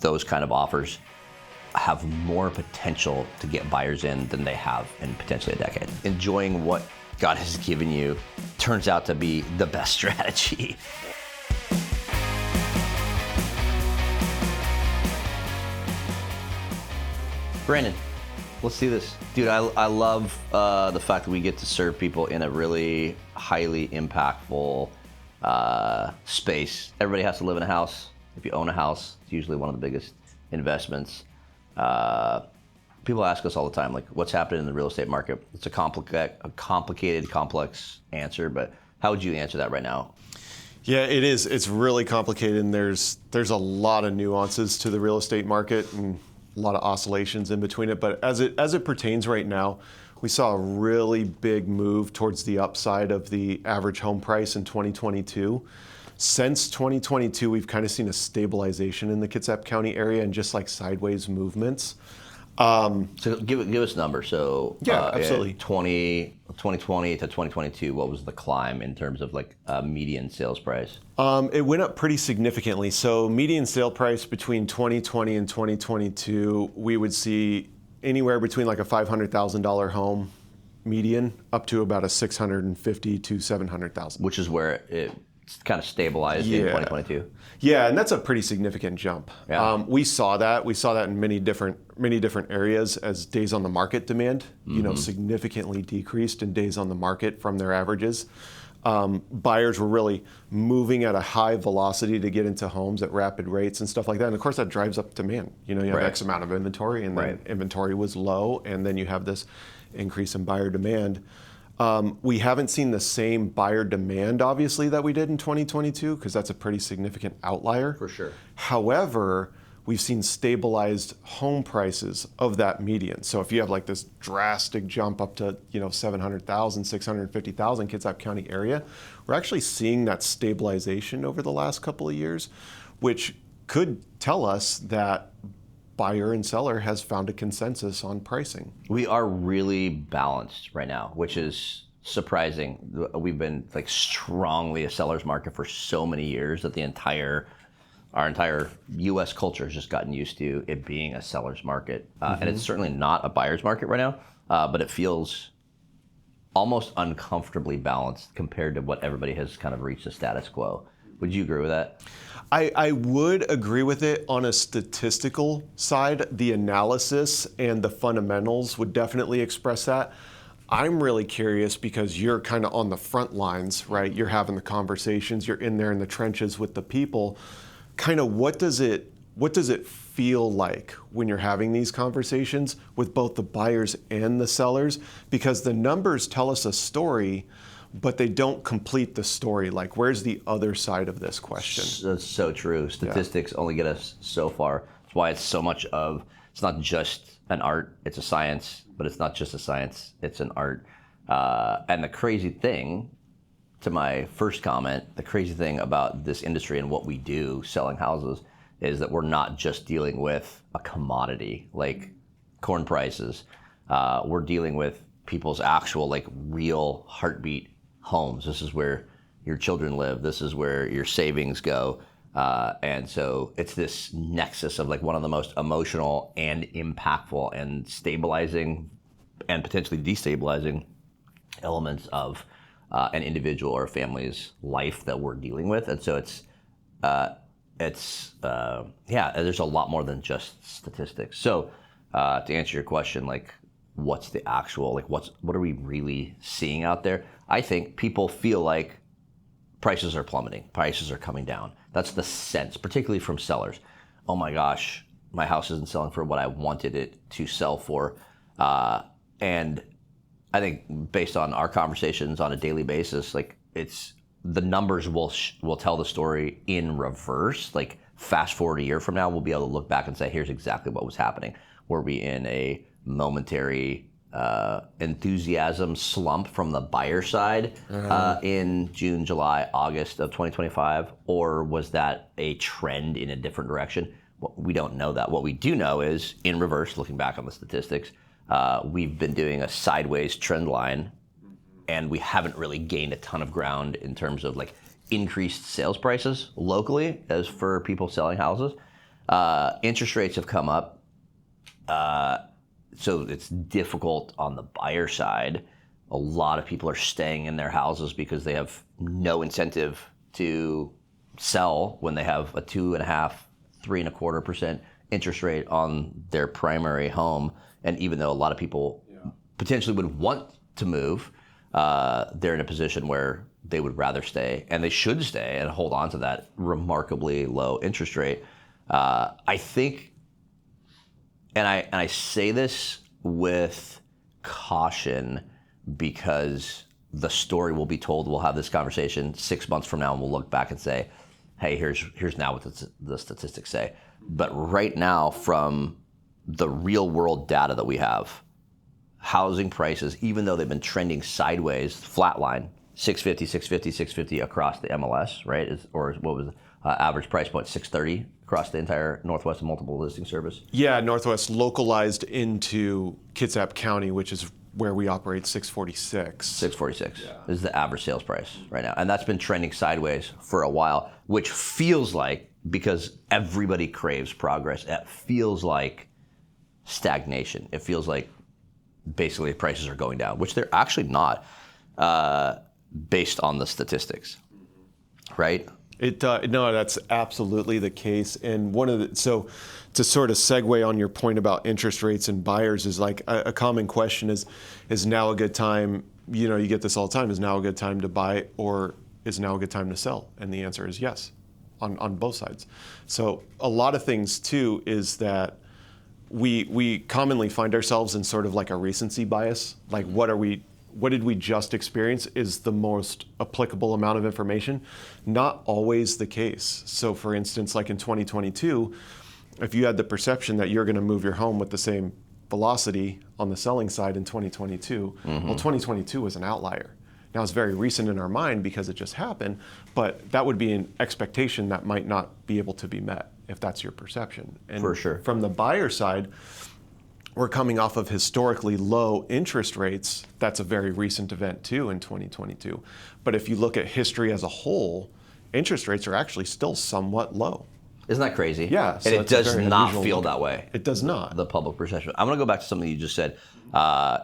those kind of offers have more potential to get buyers in than they have in potentially a decade. Enjoying what God has given you turns out to be the best strategy. Brandon, let's do this. Dude, I love the fact that we get to serve people in a really highly impactful space. Everybody has to live in a house. If you own a house, it's usually one of the biggest investments. People ask us all the time, like, what's happening in the real estate market? It's a complicated, complex answer, but how would you answer that right now? Yeah, it is. It's really complicated, and there's a lot of nuances to the real estate market and a lot of oscillations in between it. But as it pertains right now, we saw a really big move towards the upside of the average home price in 2022. Since 2022, we've kind of seen a stabilization in the Kitsap County area and just like sideways movements. So give us numbers. So yeah, absolutely. 2020 to 2022, what was the climb in terms of like median sales price? It went up pretty significantly. So median sale price between 2020 and 2022, we would see anywhere between like a $500,000 home median up to about a $650,000 to $700,000. Which is where it kind of stabilized in 2022. Yeah, and that's a pretty significant jump. Yeah. We saw that in many different areas as days on the market demand, significantly decreased in days on the market from their averages. Buyers were really moving at a high velocity to get into homes at rapid rates and stuff like that. And of course that drives up demand. You have X amount of inventory, and then inventory was low, and then you have this increase in buyer demand. We haven't seen the same buyer demand, obviously, that we did in 2022, because that's a pretty significant outlier. For sure. However, we've seen stabilized home prices of that median. So if you have like this drastic jump up to 700,000, 650,000 Kitsap County area, we're actually seeing that stabilization over the last couple of years, which could tell us that buyer and seller has found a consensus on pricing. We are really balanced right now, which is surprising. We've been like strongly a seller's market for so many years that our entire U.S. culture has just gotten used to it being a seller's market. And it's certainly not a buyer's market right now, but it feels almost uncomfortably balanced compared to what everybody has kind of reached a status quo. Would you agree with that? I would agree with it on a statistical side. The analysis and the fundamentals would definitely express that. I'm really curious because you're kind of on the front lines, right? You're having the conversations, you're in there in the trenches with the people. Kind of what does it feel like when you're having these conversations with both the buyers and the sellers? Because the numbers tell us a story, but they don't complete the story. Like, where's the other side of this question? That's so true. Statistics only get us so far. That's why it's not just an art, it's a science, but it's not just a science, it's an art. And the crazy thing, to my first comment, the crazy thing about this industry and what we do selling houses is that we're not just dealing with a commodity like corn prices. We're dealing with people's actual, like, real heartbeat homes. This is where your children live. This is where your savings go. And so it's this nexus of like one of the most emotional and impactful and stabilizing and potentially destabilizing elements of an individual or a family's life that we're dealing with. And so there's a lot more than just statistics. So to answer your question, like, what's the actual, like, what are we really seeing out there? I think people feel like prices are plummeting, prices are coming down. That's the sense, particularly from sellers. Oh my gosh, my house isn't selling for what I wanted it to sell for. And I think based on our conversations on a daily basis, like, it's the numbers will tell the story in reverse. Like, fast forward a year from now, we'll be able to look back and say, here's exactly what was happening. Were we in a momentary enthusiasm slump from the buyer side in June, July, August of 2025, or was that a trend in a different direction? Well, we don't know that. What we do know is, in reverse, looking back on the statistics, we've been doing a sideways trend line, and we haven't really gained a ton of ground in terms of like increased sales prices locally as for people selling houses. Interest rates have come up. So it's difficult on the buyer side. A lot of people are staying in their houses because they have no incentive to sell when they have a 2.5%, 3.25% interest rate on their primary home. And even though a lot of people potentially would want to move, they're in a position where they would rather stay, and they should stay and hold on to that remarkably low interest rate. I think, and I say this with caution because the story will be told. We'll have this conversation 6 months from now, and we'll look back and say, hey, here's now what the statistics say. But right now, from the real world data that we have, housing prices, even though they've been trending sideways, flatline, 650 across the MLS, right? Or what was the average price point, 630 across the entire Northwest Multiple Listing Service? Yeah, Northwest localized into Kitsap County, which is where we operate, 646. 646 is the average sales price right now. And that's been trending sideways for a while, which feels like, because everybody craves progress, it feels like stagnation. It feels like basically prices are going down, which they're actually not, based on the statistics, right? No, that's absolutely the case. And so to sort of segue on your point about interest rates and buyers, is like a common question is now a good time, you get this all the time, is now a good time to buy, or is now a good time to sell? And the answer is yes, on both sides. So a lot of things too is that we commonly find ourselves in sort of like a recency bias. Like what did we just experience is the most applicable amount of information. Not always the case. So for instance, like in 2022, if you had the perception that you're going to move your home with the same velocity on the selling side in 2022, well, 2022 was an outlier. Now it's very recent in our mind because it just happened, but that would be an expectation that might not be able to be met if that's your perception. And for sure. From the buyer side, we're coming off of historically low interest rates. That's a very recent event too in 2022. But if you look at history as a whole, interest rates are actually still somewhat low. Isn't that crazy? Yeah. And it does not feel that way. It does not. The public perception. I'm going to go back to something you just said.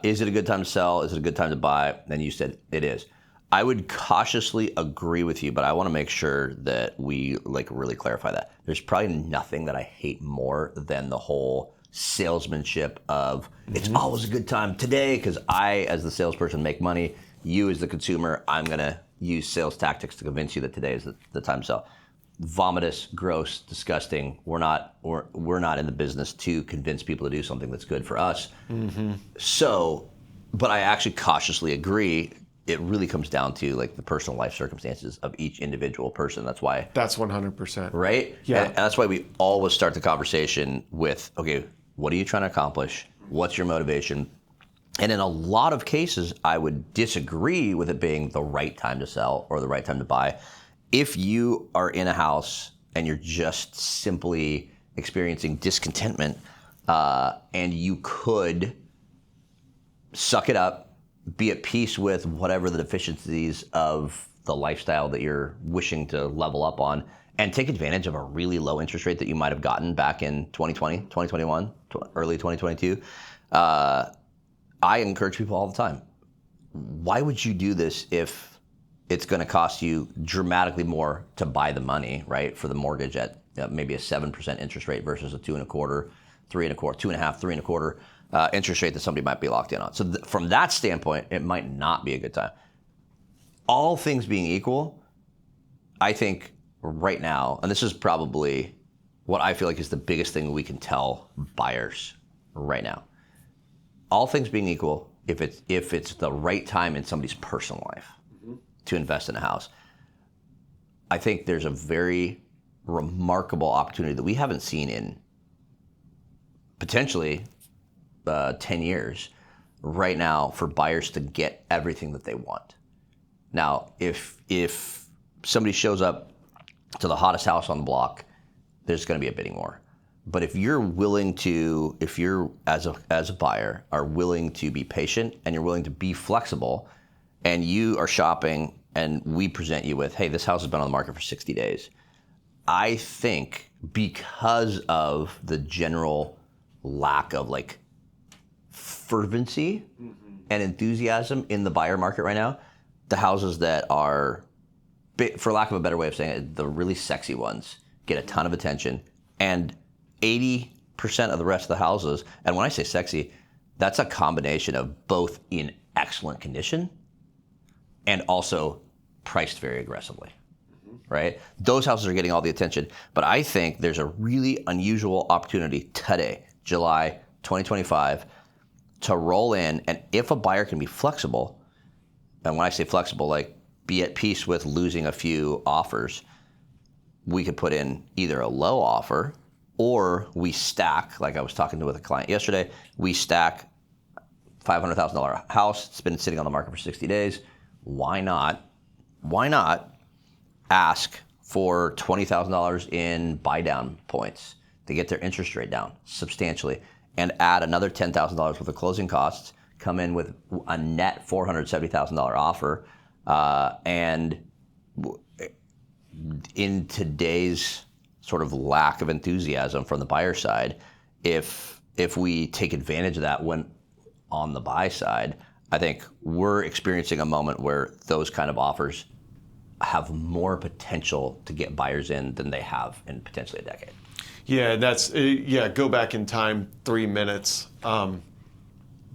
Is it a good time to sell? Is it a good time to buy? And you said it is. I would cautiously agree with you, but I want to make sure that we really clarify that. There's probably nothing that I hate more than the whole salesmanship of it's always a good time today because I, as the salesperson, make money. You, as the consumer, I'm going to use sales tactics to convince you that today is the time to sell. Vomitous, gross, disgusting. We're not in the business to convince people to do something that's good for us. So, but I actually cautiously agree. It really comes down to like the personal life circumstances of each individual person. That's 100%. Right? Yeah. And that's why we always start the conversation with, okay, what are you trying to accomplish? What's your motivation? And in a lot of cases, I would disagree with it being the right time to sell or the right time to buy. If you are in a house and you're just simply experiencing discontentment, and you could suck it up, be at peace with whatever the deficiencies of the lifestyle that you're wishing to level up on, and take advantage of a really low interest rate that you might have gotten back in 2020, 2021, early 2022. I encourage people all the time. Why would you do this if it's going to cost you dramatically more to buy the money, right, for the mortgage at maybe a 7% interest rate versus a 2.25%, 3.25%, 2.5%, 3.25%. Interest rate that somebody might be locked in on. So from that standpoint, it might not be a good time. All things being equal, I think right now, and this is probably what I feel like is the biggest thing we can tell buyers right now. All things being equal, if it's the right time in somebody's personal life to invest in a house, I think there's a very remarkable opportunity that we haven't seen in potentially 10 years right now for buyers to get everything that they want. Now, if somebody shows up to the hottest house on the block, there's going to be a bidding war. But if you're as a buyer are willing to be patient and you're willing to be flexible, and you are shopping and we present you with, hey, this house has been on the market for 60 days. I think because of the general lack of like fervency and enthusiasm in the buyer market right now, the houses that are, for lack of a better way of saying it, the really sexy ones get a ton of attention, and 80% of the rest of the houses, and when I say sexy, that's a combination of both in excellent condition and also priced very aggressively, right? Those houses are getting all the attention, but I think there's a really unusual opportunity today, July 2025, to roll in, and if a buyer can be flexible, and when I say flexible, like be at peace with losing a few offers, we could put in either a low offer or we stack, like I was talking with a client yesterday, we stack $500,000 house. It's been sitting on the market for 60 days. Why not ask for $20,000 in buy down points to get their interest rate down substantially and add another $10,000 worth of closing costs, come in with a net $470,000 offer. And in today's sort of lack of enthusiasm from the buyer side, if we take advantage of that when on the buy side, I think we're experiencing a moment where those kind of offers have more potential to get buyers in than they have in potentially a decade. Yeah, go back in time 3 minutes.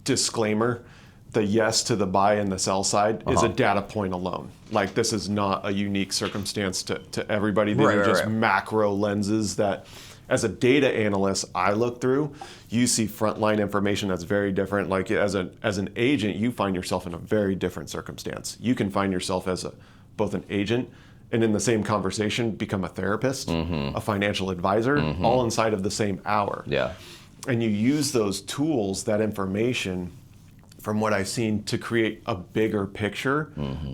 Disclaimer, the yes to the buy and the sell side is a data point alone. Like, this is not a unique circumstance to everybody. These are just macro lenses that, as a data analyst, I look through. You see frontline information that's very different. Like, as an agent, you find yourself in a very different circumstance. You can find yourself as both an agent and in the same conversation become a therapist, a financial advisor, all inside of the same hour. Yeah. And you use those tools, that information, from what I've seen, to create a bigger picture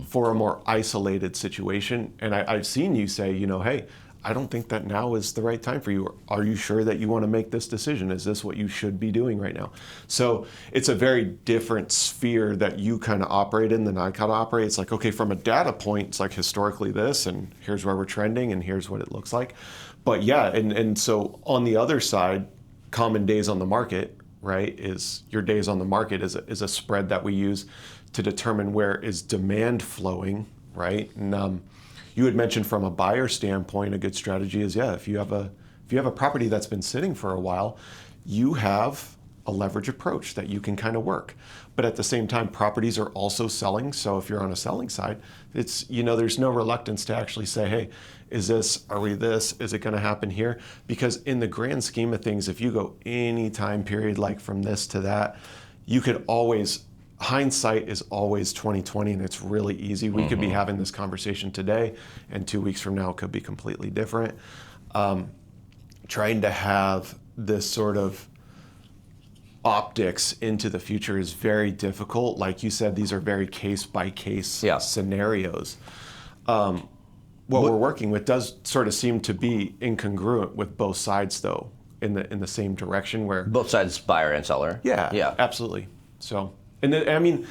for a more isolated situation. And I've seen you say, hey, I don't think that now is the right time for you. Are you sure that you want to make this decision? Is this what you should be doing right now? So it's a very different sphere that you kind of operate in than I kind of operate. It's like, okay, from a data point, it's like historically this, and here's where we're trending, and here's what it looks like. But yeah, and so on the other side, common days on the market, right, is your days on the market is a spread that we use to determine where is demand flowing, right? And you had mentioned from a buyer standpoint, a good strategy is, if you have a property that's been sitting for a while, you have a leverage approach that you can kind of work. But at the same time, properties are also selling. So if you're on a selling side, it's, there's no reluctance to actually say, hey, is it going to happen here? Because in the grand scheme of things, if you go any time period, like from this to that, you could always, hindsight is always 20/20, and it's really easy. We could be having this conversation today, and 2 weeks from now it could be completely different. Trying to have this sort of optics into the future is very difficult. Like you said, these are very case-by-case scenarios. What we're working with does sort of seem to be incongruent with both sides, though, in the same direction, where both sides, buyer and seller. Yeah, absolutely. So, and I mean,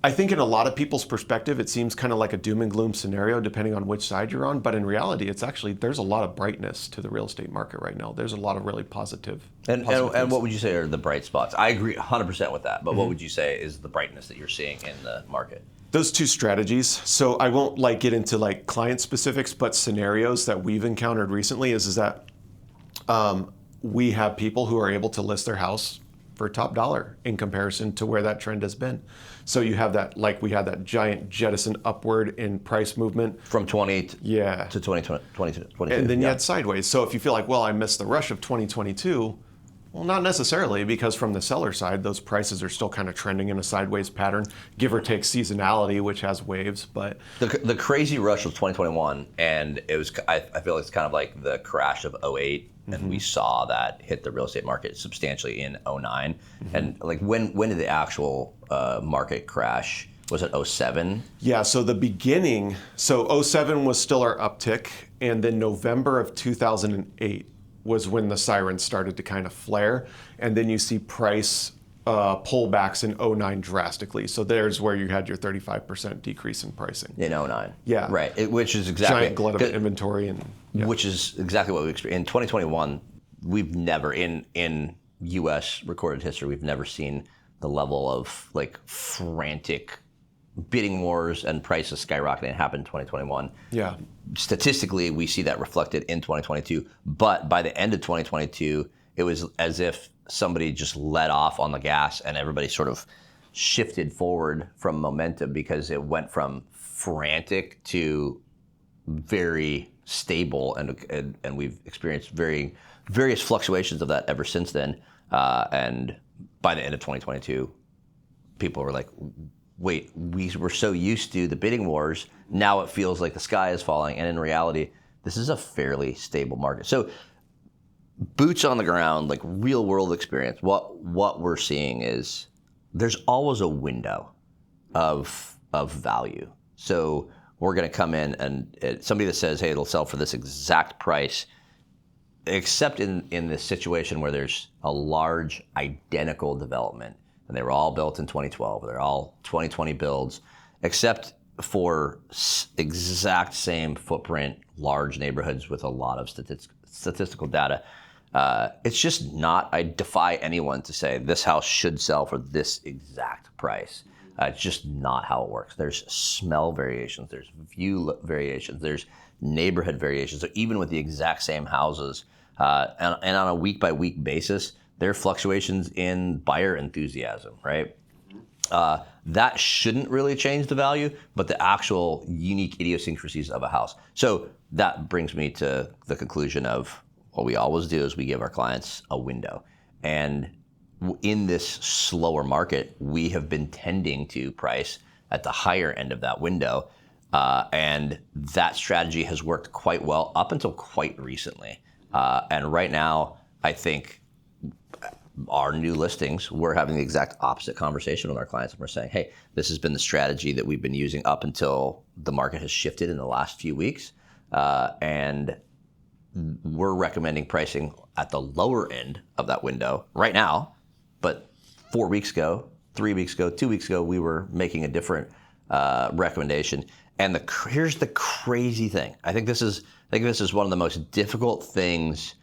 I think in a lot of people's perspective, it seems kind of like a doom and gloom scenario, depending on which side you're on. But in reality, it's actually, there's a lot of brightness to the real estate market right now. There's a lot of really positive. And what would you say are the bright spots? I agree 100% with that. But what would you say is the brightness that you're seeing in the market? Those two strategies. So I won't get into client specifics, but scenarios that we've encountered recently is that we have people who are able to list their house for top dollar in comparison to where that trend has been. So you have that, we had that giant jettison upward in price movement. From 20 to 2022. And then you had sideways. So if you feel like, well, I missed the rush of 2022, well, not necessarily, because from the seller side, those prices are still kind of trending in a sideways pattern, give or take seasonality, which has waves. But the crazy rush of 2021, and it was, I feel it's kind of like the crash of 08. And we saw that hit the real estate market substantially in 09. And when did the actual market crash? Was it 07? Yeah, so the beginning, so 07 was still our uptick, and then November of 2008 was when the sirens started to kind of flare, and then you see price pullbacks in '09 drastically. So there's where you had your 35% decrease in pricing. In '09. Yeah. Right, which is exactly... Giant glut of inventory. Which is exactly what we experienced. In 2021, we've never, in U.S. recorded history, we've never seen the level of like frantic bidding wars and prices skyrocketing happen in 2021. Yeah. Statistically, we see that reflected in 2022. But by the end of 2022, it was as if somebody just let off on the gas and everybody sort of shifted forward from momentum because it went from frantic to very stable, and we've experienced various fluctuations of that ever since then. And by the end of 2022, people were like, wait, we were so used to the bidding wars, now it feels like the sky is falling, and in reality, this is a fairly stable market. So boots on the ground, like real world experience, what we're seeing is there's always a window of value. So we're going to come in and somebody that says, hey, it'll sell for this exact price, except in this situation where there's a large identical development, and they were all built in 2012, they're all 2020 builds, except for exact same footprint, large neighborhoods with a lot of statistical data. It's just not, I defy anyone to say this house should sell for this exact price. It's just not how it works. There's smell variations, there's view variations, there's neighborhood variations. So even with the exact same houses, and on a week by week basis, there are fluctuations in buyer enthusiasm, right? That shouldn't really change the value, but the actual unique idiosyncrasies of a house. So that brings me to the conclusion of what we always do is we give our clients a window. And in this slower market, we have been tending to price at the higher end of that window. And that strategy has worked quite well up until quite recently. And right now, I think our new listings, we're having the exact opposite conversation with our clients. And we're saying, hey, this has been the strategy that we've been using up until the market has shifted in the last few weeks. And we're recommending pricing at the lower end of that window right now. But 4 weeks ago, 3 weeks ago, 2 weeks ago, we were making a different recommendation. And here's the crazy thing. I think this is one of the most difficult things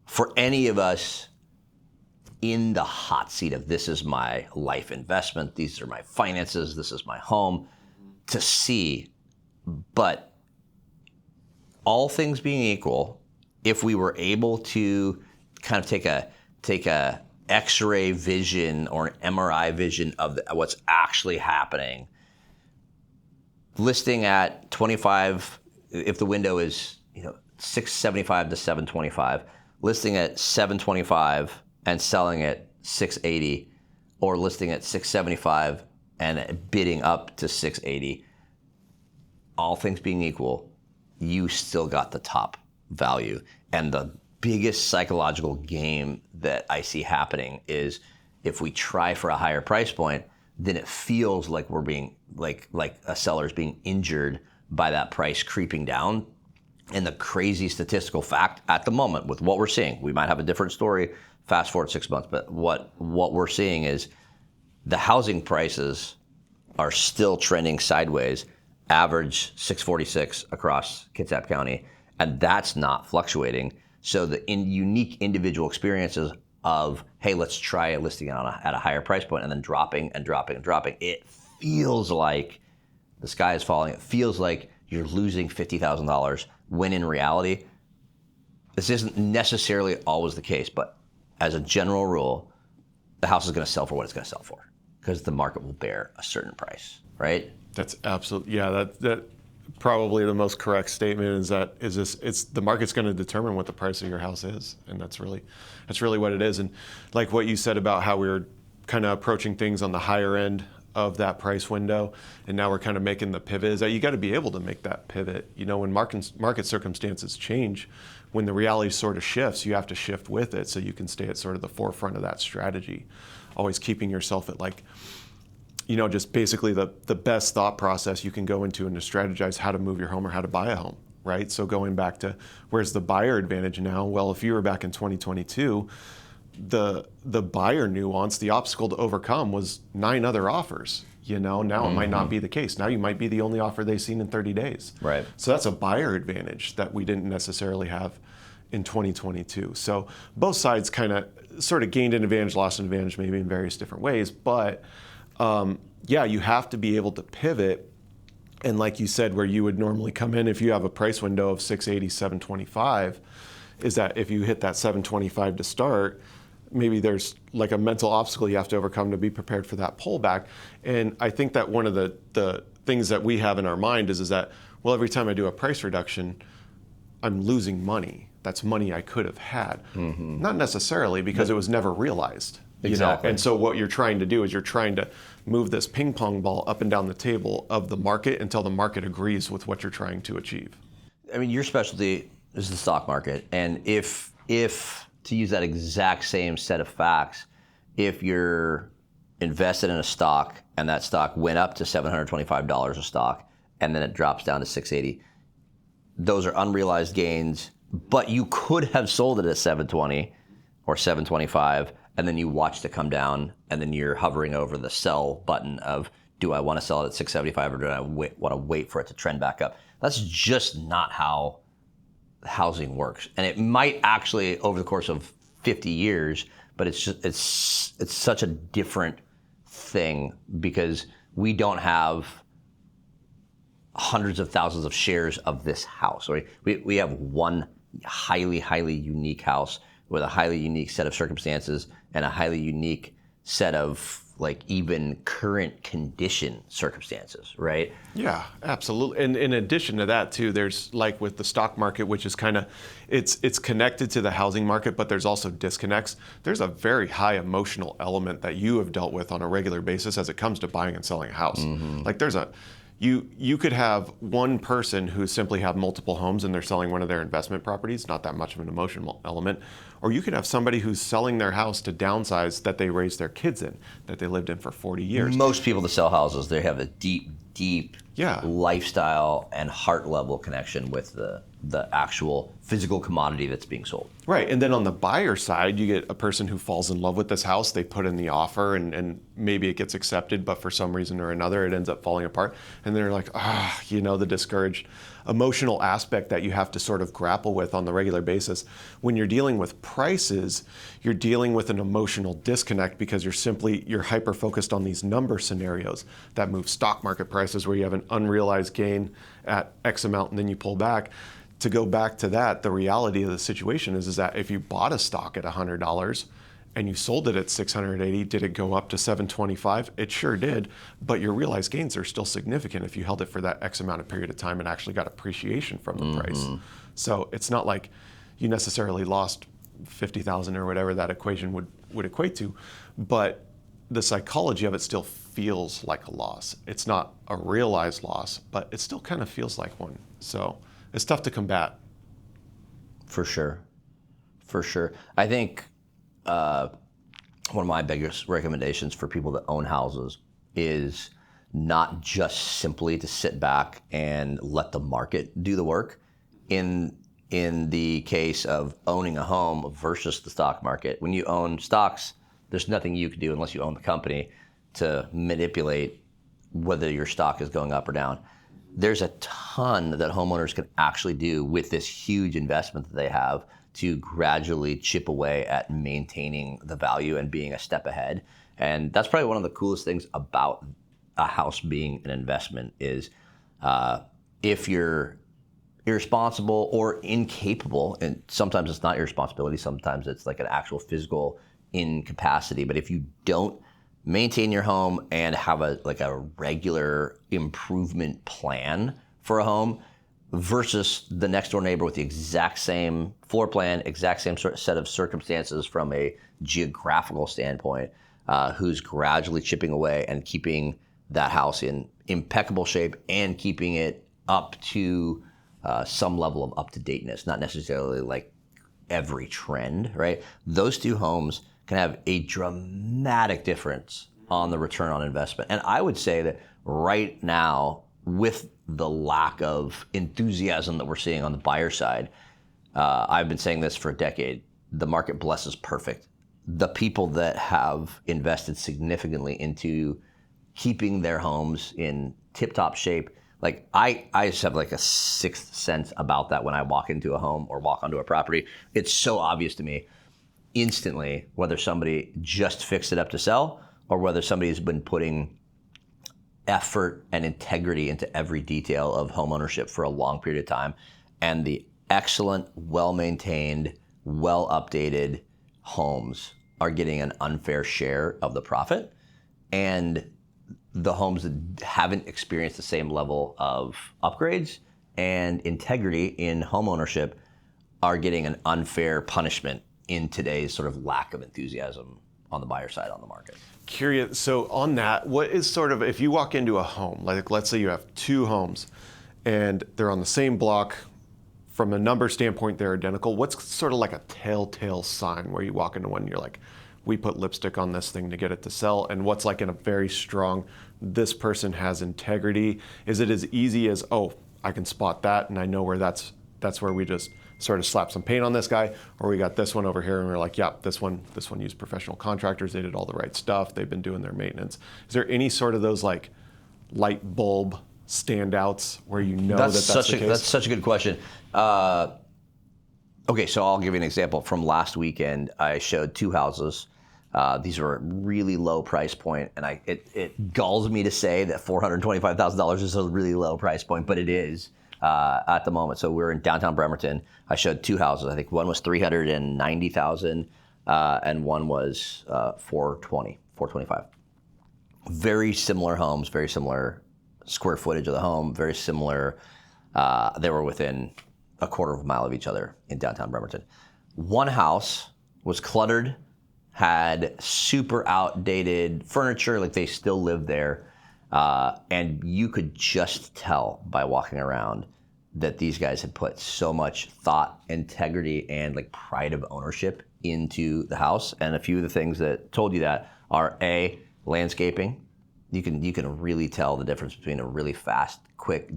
for any of us in the hot seat of this is my life investment, these are my finances, this is my home, to see. But all things being equal, if we were able to kind of take a X-ray vision or an MRI vision of what's actually happening, listing at 25, if the window is 675 to 725, listing at 725 and selling at 680, or listing at 675 and bidding up to 680, all things being equal, you still got the top value. And the biggest psychological game that I see happening is if we try for a higher price point, then it feels like we're being like a seller's being injured by that price creeping down. And the crazy statistical fact at the moment with what we're seeing, we might have a different story fast forward 6 months, but what we're seeing is the housing prices are still trending sideways, average 646 across Kitsap County, and that's not fluctuating. So the unique individual experiences of, hey, let's try a listing at a higher price point and then dropping and dropping and dropping, it feels like the sky is falling. It feels like you're losing $50,000 when in reality, this isn't necessarily always the case, but as a general rule, the house is going to sell for what it's going to sell for because the market will bear a certain price, right? That's absolutely, yeah, that probably the most correct statement it's the market's going to determine what the price of your house is, and that's really what it is. And like what you said about how we were kind of approaching things on the higher end of that price window, and now we're kind of making the pivot, is that you got to be able to make that pivot. When market circumstances change, when the reality sort of shifts, you have to shift with it so you can stay at sort of the forefront of that strategy. Always keeping yourself at just basically the best thought process you can go into and to strategize how to move your home or how to buy a home, right? So going back to where's the buyer advantage now? Well, if you were back in 2022, the buyer nuance, the obstacle to overcome was 9 other offers. Now it might not be the case. Now you might be the only offer they've seen in 30 days. Right. So that's a buyer advantage that we didn't necessarily have in 2022. So both sides kind of sort of gained an advantage, lost an advantage, maybe in various different ways. But you have to be able to pivot. And like you said, where you would normally come in if you have a price window of 680, 725, is that if you hit that 725 to start, maybe there's like a mental obstacle you have to overcome to be prepared for that pullback. And I think that one of the things that we have in our mind is that, well, every time I do a price reduction, I'm losing money. That's money I could have had. Not necessarily, because it was never realized. Exactly. And so what you're trying to do is you're trying to move this ping pong ball up and down the table of the market until the market agrees with what you're trying to achieve. I mean, your specialty is the stock market. And if to use that exact same set of facts, if you're invested in a stock and that stock went up to $725 a stock and then it drops down to 680, those are unrealized gains, but you could have sold it at 720 or 725, and then you watched it come down, and then you're hovering over the sell button of, do I want to sell it at 675 or do I want to wait for it to trend back up? That's just not how housing works. And it might actually over the course of 50 years, but it's such a different thing because we don't have hundreds of thousands of shares of this house. Right? We have one highly, highly unique house with a highly unique set of circumstances and a highly unique set of like even current condition circumstances, right? Yeah, absolutely. And in addition to that too, there's like with the stock market, which is kind of, it's connected to the housing market, but there's also disconnects. There's a very high emotional element that you have dealt with on a regular basis as it comes to buying and selling a house. Like you could have one person who simply have multiple homes and they're selling one of their investment properties, not that much of an emotional element. Or you could have somebody who's selling their house to downsize that they raised their kids in, that they lived in for 40 years. Most people that sell houses, they have a deep lifestyle and heart level connection with the actual physical commodity that's being sold. Right, and then on the buyer side, you get a person who falls in love with this house, they put in the offer and maybe it gets accepted, but for some reason or another, it ends up falling apart. And they're like, the discouraged emotional aspect that you have to sort of grapple with on the regular basis. When you're dealing with prices, you're dealing with an emotional disconnect because you're hyper focused on these number scenarios that move stock market prices where you have an unrealized gain at X amount and then you pull back. To go back to that, the reality of the situation is that if you bought a stock at $100 and you sold it at 680, did it go up to 725? It sure did, but your realized gains are still significant if you held it for that X amount of period of time and actually got appreciation from the price. So it's not like you necessarily lost 50,000 or whatever that equation would equate to, but the psychology of it still feels like a loss. It's not a realized loss, but it still kind of feels like one. So it's tough to combat. For sure. I think one of my biggest recommendations for people that own houses is not just simply to sit back and let the market do the work. In the case of owning a home versus the stock market, when you own stocks, there's nothing you can do unless you own the company to manipulate whether your stock is going up or down. There's a ton that homeowners can actually do with this huge investment that they have to gradually chip away at maintaining the value and being a step ahead. And that's probably one of the coolest things about a house being an investment is if you're irresponsible or incapable, and sometimes it's not your responsibility, sometimes it's like an actual physical incapacity, but if you don't maintain your home and have a regular improvement plan for a home versus the next door neighbor with the exact same floor plan, exact same set of circumstances from a geographical standpoint, who's gradually chipping away and keeping that house in impeccable shape and keeping it up to some level of up-to-dateness, not necessarily like every trend, right? Those two homes can have a dramatic difference on the return on investment. And I would say that right now, with the lack of enthusiasm that we're seeing on the buyer side, I've been saying this for a decade, the market blesses perfect. the people that have invested significantly into keeping their homes in tip-top shape, like I just have like a sixth sense about that when I walk into a home or walk onto a property. It's so obvious to me instantly whether somebody just fixed it up to sell or whether somebody's been putting effort and integrity into every detail of home ownership for a long period of time. And the excellent, well-maintained, well-updated homes are getting an unfair share of the profit. And the homes that haven't experienced the same level of upgrades and integrity in home ownership are getting an unfair punishment in today's sort of lack of enthusiasm on the buyer side on the market. Curious, so on that, what is sort of, if you walk into a home, like let's say you have two homes and they're on the same block, from a number standpoint, they're identical. What's sort of like a telltale sign where you walk into one and you're like, we put lipstick on this thing to get it to sell? And what's like in a very strong, this person has integrity? Is it as easy as, oh, I can spot that and I know where that's where we just sort of slap some paint on this guy, or we got this one over here and we're like, yeah, this one used professional contractors, they did all the right stuff, they've been doing their maintenance. Is there any sort of those like light bulb standouts where you know that's the case? That's such a good question. Okay, so I'll give you an example. From last weekend, I showed two houses. These were a really low price point, and it galls me to say that $425,000 is a really low price point, but it is at the moment. So we're in downtown Bremerton. I showed two houses. I think one was $390,000, and one was $425,000. Very similar homes, very similar square footage of the home, very similar. They were within a quarter of a mile of each other in downtown Bremerton. One house was cluttered, had super outdated furniture, like they still lived there. And you could just tell by walking around that these guys had put so much thought, integrity, and like pride of ownership into the house. And a few of the things that told you that are A, landscaping. You can really tell the difference between a really fast, quick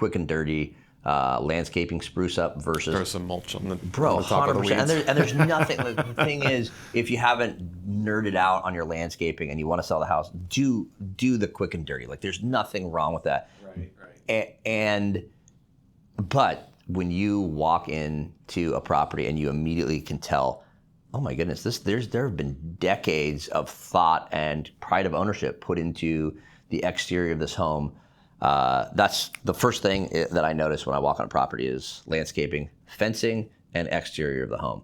and dirty landscaping spruce up versus throw some mulch on the $100%. top of the weeds. And there's nothing. Like, the thing is, if you haven't nerded out on your landscaping and you want to sell the house, do the quick and dirty. Like, there's nothing wrong with that. Right. But when you walk into a property and you immediately can tell, oh my goodness, there have been decades of thought and pride of ownership put into the exterior of this home. That's the first thing that I notice when I walk on a property is landscaping, fencing, and exterior of the home.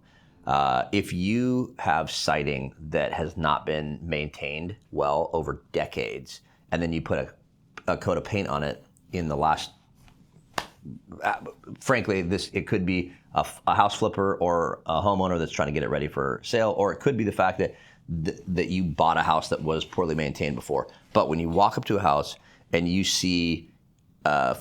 If you have siding that has not been maintained well over decades, and then you put a coat of paint on it in the last, frankly, it could be a house flipper or a homeowner that's trying to get it ready for sale, or it could be the fact that you bought a house that was poorly maintained before. But when you walk up to a house and you see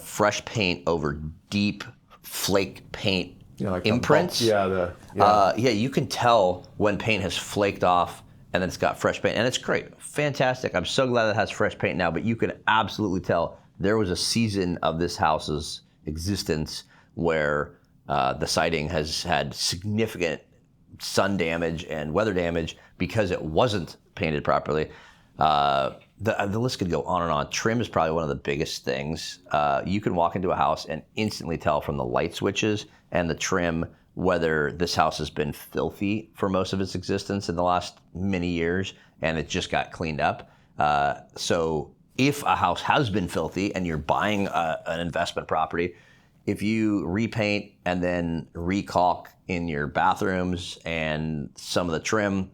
fresh paint over deep flake paint like imprints, you can tell when paint has flaked off and then it's got fresh paint, and it's great, fantastic. I'm so glad it has fresh paint now, but you can absolutely tell there was a season of this house's existence where the siding has had significant sun damage and weather damage because it wasn't painted properly. The list could go on and on. Trim is probably one of the biggest things. You can walk into a house and instantly tell from the light switches and the trim whether this house has been filthy for most of its existence in the last many years and it just got cleaned up. So if a house has been filthy and you're buying an investment property, if you repaint and then recaulk in your bathrooms and some of the trim,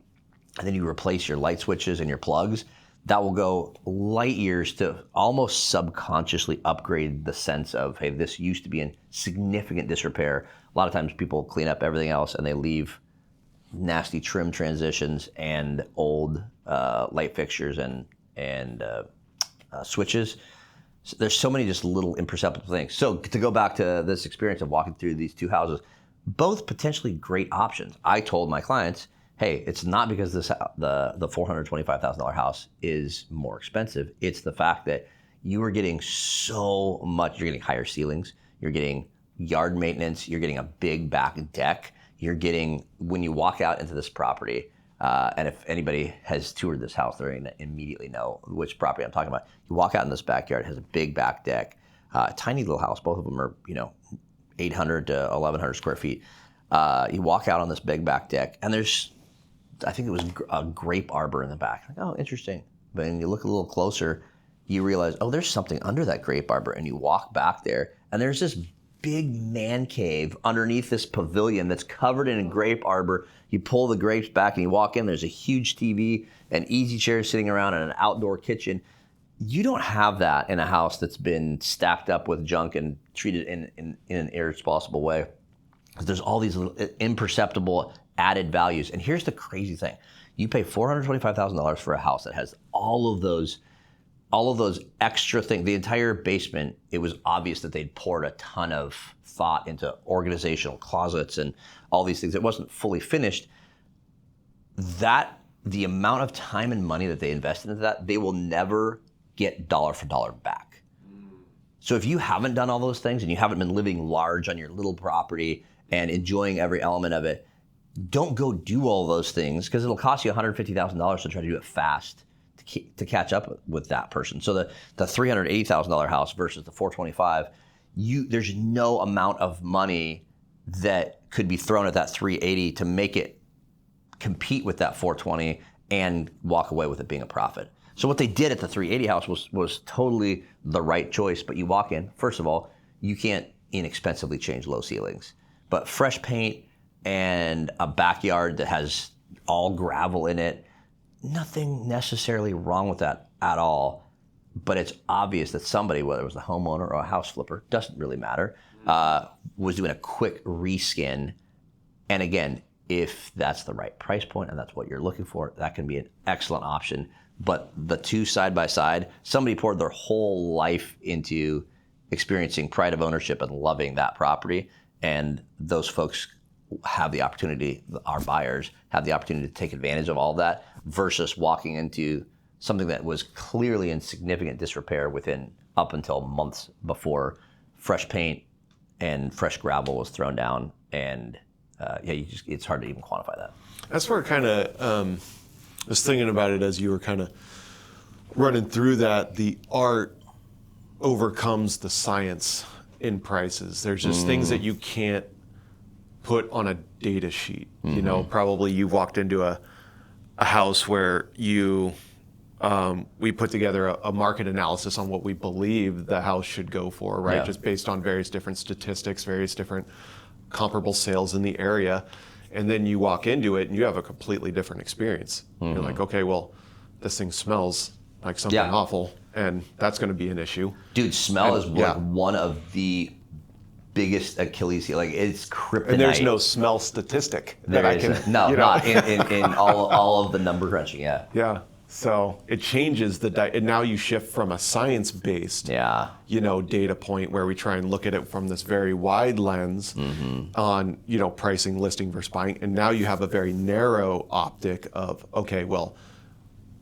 and then you replace your light switches and your plugs, that will go light years to almost subconsciously upgrade the sense of, hey, this used to be in significant disrepair. A lot of times people clean up everything else and they leave nasty trim transitions and old light fixtures and switches. So there's so many just little imperceptible things. So to go back to this experience of walking through these two houses, both potentially great options. I told my clients, hey, it's not because the $425,000 house is more expensive. It's the fact that you are getting so much. You're getting higher ceilings. You're getting yard maintenance. You're getting a big back deck. you're getting, when you walk out into this property, and if anybody has toured this house, they're going to immediately know which property I'm talking about. You walk out in this backyard, it has a big back deck, tiny little house. Both of them are, 800 to 1,100 square feet. You walk out on this big back deck, and there's, I think it was a grape arbor in the back. Like, oh, interesting. But when you look a little closer, you realize, oh, there's something under that grape arbor. And you walk back there, and there's this big man cave underneath this pavilion that's covered in a grape arbor. You pull the grapes back and you walk in, there's a huge TV and easy chairs sitting around and an outdoor kitchen. You don't have that in a house that's been stacked up with junk and treated in an irresponsible way. There's all these little imperceptible added values. And here's the crazy thing. You pay $425,000 for a house that has all of those extra things. The entire basement, it was obvious that they'd poured a ton of thought into organizational closets and all these things. It wasn't fully finished. The amount of time and money that they invested into that, they will never get dollar for dollar back. So if you haven't done all those things and you haven't been living large on your little property and enjoying every element of it, don't go do all those things, because it'll cost you $150,000 to try to do it fast to catch up with that person. So the $380,000 house versus the $425,000, there's no amount of money that could be thrown at that $380,000 to make it compete with that $420,000 and walk away with it being a profit. So what they did at the $380,000 house was totally the right choice. But you walk in, first of all, you can't inexpensively change low ceilings, but fresh paint and a backyard that has all gravel in it, nothing necessarily wrong with that at all. But it's obvious that somebody, whether it was the homeowner or a house flipper, doesn't really matter, was doing a quick reskin. And again, if that's the right price point and that's what you're looking for, that can be an excellent option. But the two side by side, somebody poured their whole life into experiencing pride of ownership and loving that property. And those folks have the opportunity, our buyers have the opportunity to take advantage of all of that versus walking into something that was clearly in significant disrepair up until months before fresh paint and fresh gravel was thrown down. And it's hard to even quantify that. That's where kind of was thinking about it as you were kind of running through that. The art overcomes the science in prices. There's just things that you can't put on a data sheet. Probably you've walked into a house where we put together a market analysis on what we believe the house should go for, right? Yeah. Just based on various different statistics, various different comparable sales in the area. And then you walk into it and you have a completely different experience. You're like, okay, well, this thing smells like something awful, and that's going to be an issue. Dude, smell is like one of the biggest Achilles heel. Like, it's kryptonite. And there's no smell statistic that I can. Not in all of the number crunching. Yeah. Yeah. So it changes and now you shift from a science-based, data point where we try and look at it from this very wide lens on, pricing, listing versus buying, and now you have a very narrow optic of, okay, well,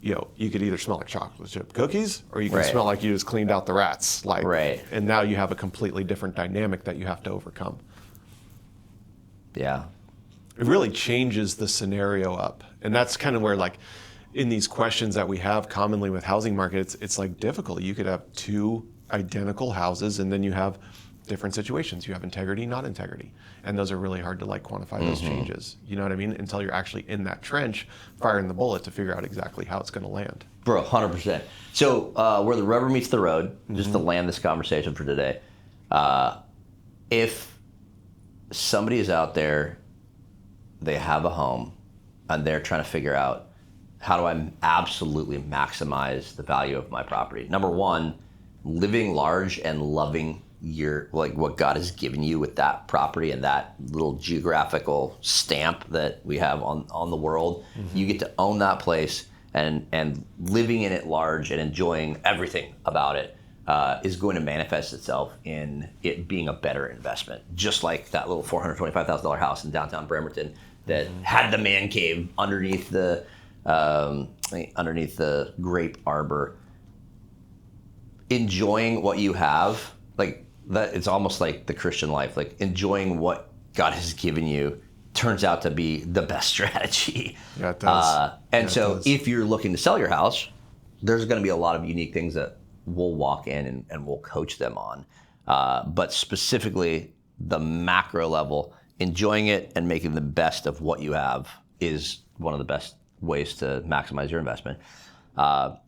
you could either smell like chocolate chip cookies or you can smell like you just cleaned out the rats, and now you have a completely different dynamic that you have to overcome. Yeah. It really changes the scenario up, and that's kind of where in these questions that we have commonly with housing markets, it's difficult. You could have two identical houses and then you have different situations. You have integrity, not integrity. And those are really hard to quantify those changes. You know what I mean? Until you're actually in that trench firing the bullet to figure out exactly how it's going to land. Bro, 100%. So where the rubber meets the road, just to land this conversation for today, if somebody is out there, they have a home and they're trying to figure out, how do I absolutely maximize the value of my property? Number one, living large and loving what God has given you with that property and that little geographical stamp that we have on the world. You get to own that place and living in it large and enjoying everything about it is going to manifest itself in it being a better investment. Just like that little $425,000 house in downtown Bremerton that had the man cave underneath the grape arbor. Enjoying what you have, like that, it's almost like the Christian life, like enjoying what God has given you, turns out to be the best strategy. Yeah, it does. If you're looking to sell your house, there's going to be a lot of unique things that we'll walk in and we'll coach them on. But specifically, the macro level, enjoying it and making the best of what you have is one of the best ways to maximize your investment.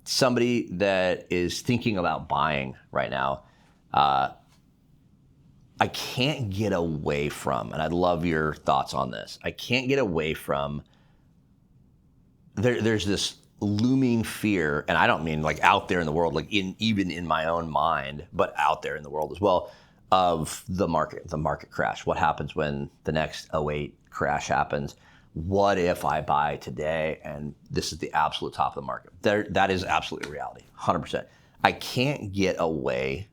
Somebody that is thinking about buying right now, I can't get away from, and I'd love your thoughts on this, I can't get away from, there's this looming fear, and I don't mean like out there in the world, like even in my own mind, but out there in the world as well, of the market crash. What happens when the next 2008 crash happens? What if I buy today and this is the absolute top of the market? That is absolutely reality, 100%. I can't get away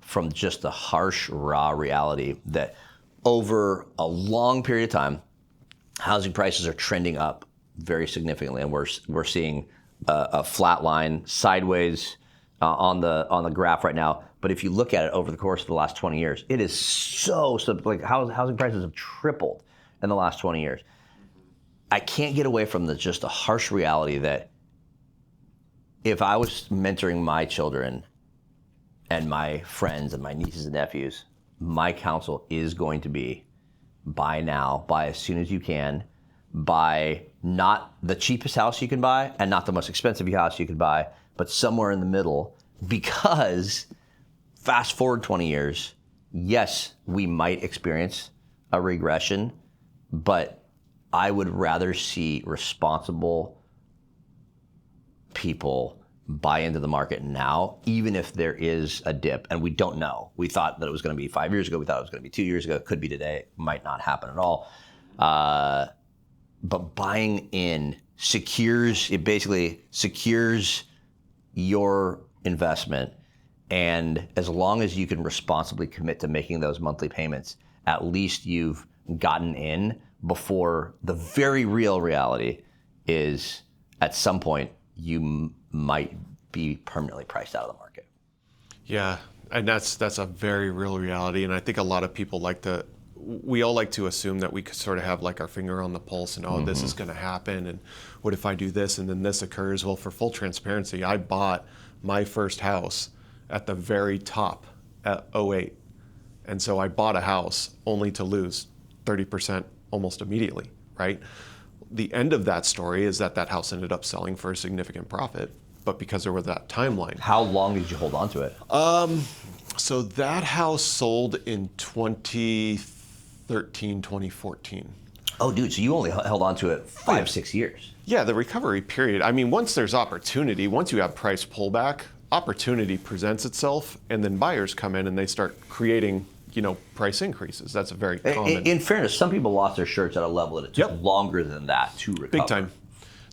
from just the harsh, raw reality that over a long period of time, housing prices are trending up very significantly, and we're seeing a flat line sideways on the graph right now. But if you look at it over the course of the last 20 years, it is so like housing prices have tripled in the last 20 years. I can't get away from just the harsh reality that if I was mentoring my children and my friends and my nieces and nephews, my counsel is going to be buy now, buy as soon as you can, buy not the cheapest house you can buy and not the most expensive house you can buy, but somewhere in the middle, because fast forward 20 years, yes, we might experience a regression, but I would rather see responsible people buy into the market now, even if there is a dip, and we don't know. We thought that it was going to be 5 years ago. We thought it was going to be 2 years ago. It could be today. It might not happen at all. But buying in basically secures your investment. And as long as you can responsibly commit to making those monthly payments, at least you've gotten in before the very real reality is at some point you might be permanently priced out of the market. Yeah, and that's a very real reality. And I think a lot of people we all like to assume that we could sort of have like our finger on the pulse and, this is going to happen. And what if I do this and then this occurs? Well, for full transparency, I bought my first house at the very top at 2008. And so I bought a house only to lose 30% almost immediately, right? The end of that story is that house ended up selling for a significant profit, but because there was that timeline. How long did you hold on to it? So that house sold in 2013, 2014. Oh, dude, so you only held on to it 6 years. Yeah, the recovery period. I mean, once there's opportunity, once you have price pullback, opportunity presents itself, and then buyers come in and they start creating, price increases. That's a very common. In fairness, some people lost their shirts at a level that it took longer than that to recover. Big time.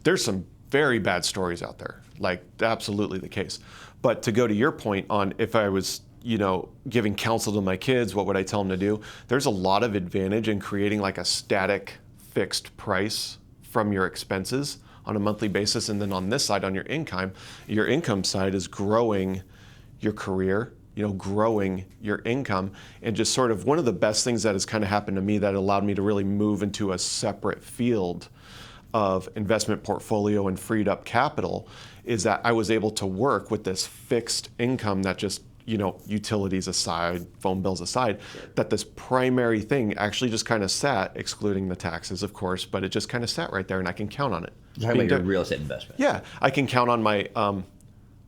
There's some very bad stories out there, like absolutely the case. But to go to your point on if I was, giving counsel to my kids, what would I tell them to do? There's a lot of advantage in creating like a static fixed price from your expenses on a monthly basis. And then on this side, on your income side is growing your career, growing your income. And just sort of one of the best things that has kind of happened to me that allowed me to really move into a separate field of investment portfolio and freed up capital is that I was able to work with this fixed income that just, utilities aside, phone bills aside, that this primary thing actually just kind of sat, excluding the taxes, of course, but it just kind of sat right there and I can count on it. You're talking about your real estate investment. Yeah, I can count on my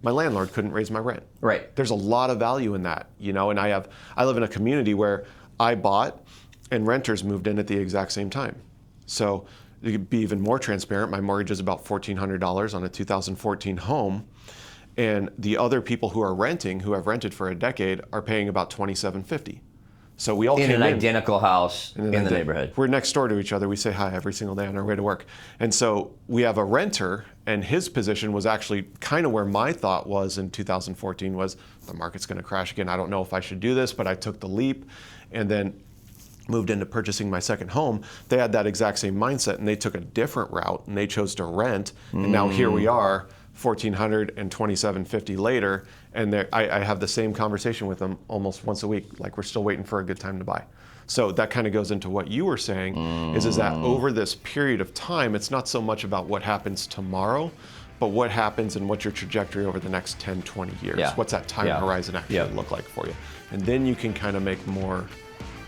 landlord couldn't raise my rent. Right. There's a lot of value in that, and I live in a community where I bought and renters moved in at the exact same time. So to be even more transparent, my mortgage is about $1,400 on a 2014 home. And the other people who have rented for a decade, are paying about $2,750. So we all came in an identical house in the neighborhood. We're next door to each other. We say hi every single day on our way to work. And so we have a renter, and his position was actually kind of where my thought was in 2014 was the market's going to crash again. I don't know if I should do this, but I took the leap and then moved into purchasing my second home. They had that exact same mindset, and they took a different route, and they chose to rent. And now here we are, $1,400 and $2,750 later, and I have the same conversation with them almost once a week. Like, we're still waiting for a good time to buy. So that kind of goes into what you were saying, is that over this period of time, it's not so much about what happens tomorrow, but what happens and what's your trajectory over the next 10, 20 years. Yeah. What's that time Yeah. horizon actually Yeah. look like for you? And then you can kind of make more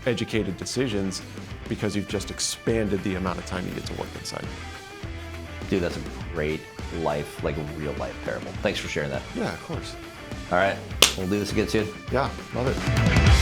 educated decisions because you've just expanded the amount of time you get to work inside. Dude, that's a great life, like real life parable. Thanks for sharing that. Yeah, of course. All right, we'll do this again soon. Yeah, love it.